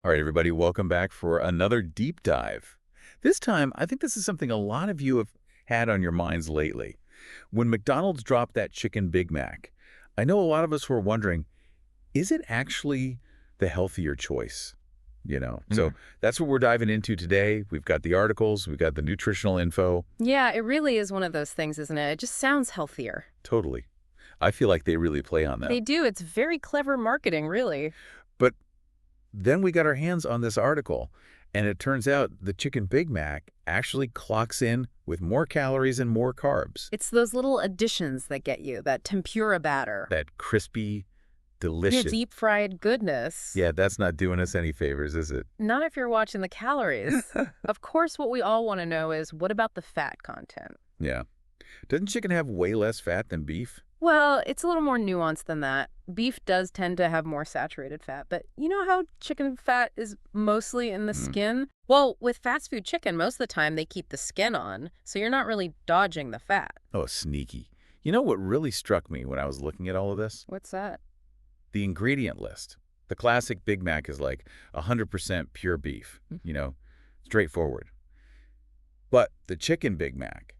All right, everybody, welcome back for another deep dive. This time, I think this is something a lot of you have had on your minds lately. When McDonald's dropped that chicken Big Mac, I know a lot of us were wondering, is it actually the healthier choice? So Mhm. that's what we're diving into today. We've got the articles, we've got the nutritional info. Yeah, it really is one of those things, isn't it? It just sounds healthier. Totally. I feel like they really play on that. They do. It's very clever marketing, really. But then we got our hands on this article, and it turns out the chicken Big Mac actually clocks in with more calories and more carbs. It's those little additions that get you, that tempura batter. That crispy, Your delicious. deep fried goodness. Yeah, that's not doing us any favors, is it? Not if you're watching the calories. Of course, what we all want to know is, what about the fat content? Yeah. Doesn't chicken have way less fat than beef? Well, it's a little more nuanced than that. Beef does tend to have more saturated fat, but you know how chicken fat is mostly in the Mm. skin? Well, with fast food chicken, most of the time they keep the skin on, so you're not really dodging the fat. Oh, sneaky. You know what really struck me when I was looking at all of this? What's that? The ingredient list. The classic Big Mac is like 100% pure beef, straightforward. But the chicken Big Mac,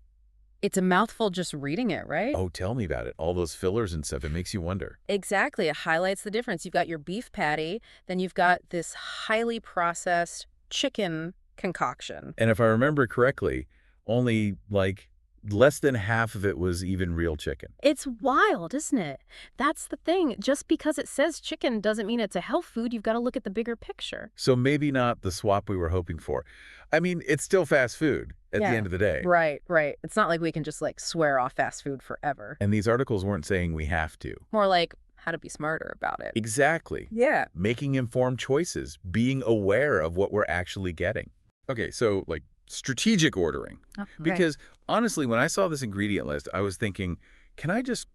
It's a mouthful just reading it, right? oh, tell me about it. All those fillers and stuff, it makes you wonder. Exactly. It highlights the difference. You've got your beef patty, then you've got this highly processed chicken concoction. And if I remember correctly, only like less than half of it was even real chicken. It's wild, isn't it? That's the thing. Just because it says chicken doesn't mean it's a health food. You've got to look at the bigger picture. So maybe not the swap we were hoping for. I mean, it's still fast food at the Yeah. end of the day. Right, right. It's not like we can just swear off fast food forever. And these articles weren't saying we have to. More like how to be smarter about it. Exactly. Yeah. Making informed choices, being aware of what we're actually getting. Okay, so strategic ordering. Because honestly, when I saw this ingredient list, I was thinking, can I just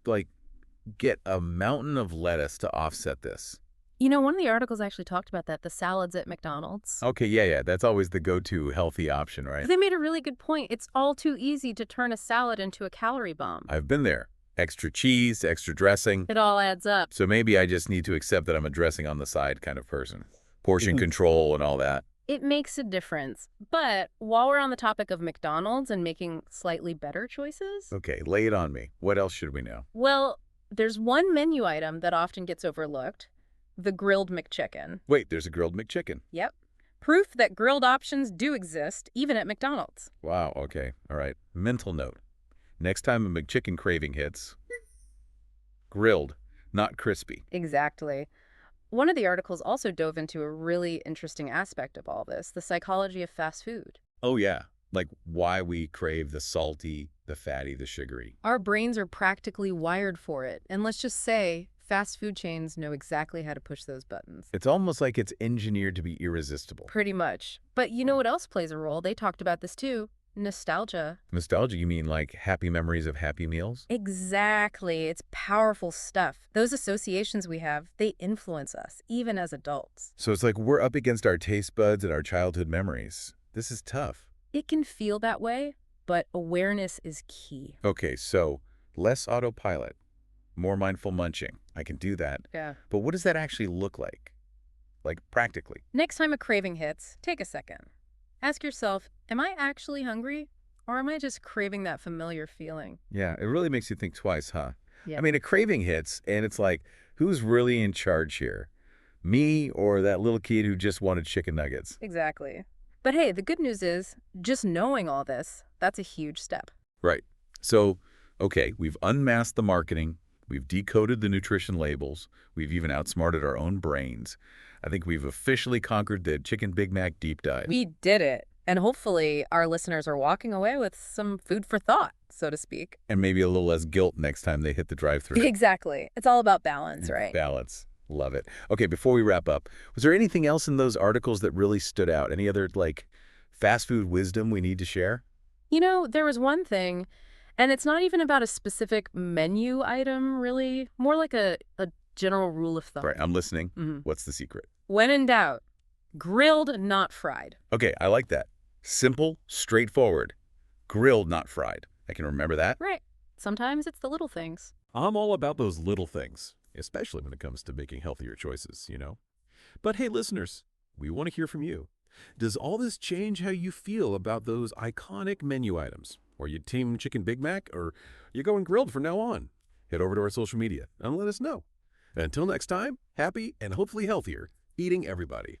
get a mountain of lettuce to offset this? You know, one of the articles actually talked about that, the salads at McDonald's. Okay, yeah. That's always the go-to healthy option, right? They made a really good point. It's all too easy to turn a salad into a calorie bomb. I've been there. Extra cheese, extra dressing. It all adds up. So maybe I just need to accept that I'm a dressing on the side kind of person. Portion control and all that. It makes a difference. But while we're on the topic of McDonald's and making slightly better choices, Okay, lay it on me. What else should we know? well, there's one menu item that often gets overlooked, the grilled McChicken. Wait, there's a grilled McChicken. Yep. Proof that grilled options do exist, even at McDonald's. Wow, okay. All right. Mental note. Next time a McChicken craving hits, grilled, not crispy. Exactly. One of the articles also dove into a really interesting aspect of all this, the psychology of fast food. Oh, yeah. Like why we crave the salty, the fatty, the sugary. Our brains are practically wired for it. And let's just say, fast food chains know exactly how to push those buttons. It's almost like it's engineered to be irresistible. Pretty much. But you know what else plays a role? They talked about this too. Nostalgia. Nostalgia, you mean like happy memories of happy meals? Exactly. It's powerful stuff. Those associations we have, they influence us, even as adults. So it's like we're up against our taste buds and our childhood memories. This is tough. It can feel that way, but awareness is key. Okay, so less autopilot, more mindful munching. I can do that. Yeah. But what does that actually look like? Like practically? Next time a craving hits, take a second. Ask yourself, am I actually hungry? Or am I just craving that familiar feeling? Yeah, it really makes you think twice, huh? Yeah. I mean, a craving hits, and it's like, who's really in charge here? Me or that little kid who just wanted chicken nuggets? Exactly. But hey, the good news is, just knowing all this, that's a huge step. Right. So, okay, we've unmasked the marketing. We've decoded the nutrition labels. We've even outsmarted our own brains. I think we've officially conquered the Chicken Big Mac deep dive. We did it. And hopefully our listeners are walking away with some food for thought, so to speak. And maybe a little less guilt next time they hit the drive-thru. Exactly. It's all about balance, right? Balance. Love it. Okay, before we wrap up, was there anything else in those articles that really stood out? Any other, fast food wisdom we need to share? You know, there was one thing, and it's not even about a specific menu item, really. More like a general rule of thumb. Right, I'm listening. Mhm. What's the secret? When in doubt, grilled, not fried. Okay, I like that. Simple, straightforward. Grilled, not fried. I can remember that. Right. Sometimes it's the little things. I'm all about those little things, especially when it comes to making healthier choices, But hey, listeners, We want to hear from you. Does all this change how you feel about those iconic menu items? Are you Team Chicken Big Mac, or you going grilled from now on? Head over to our social media and let us know. Until next time, happy and hopefully healthier eating, everybody.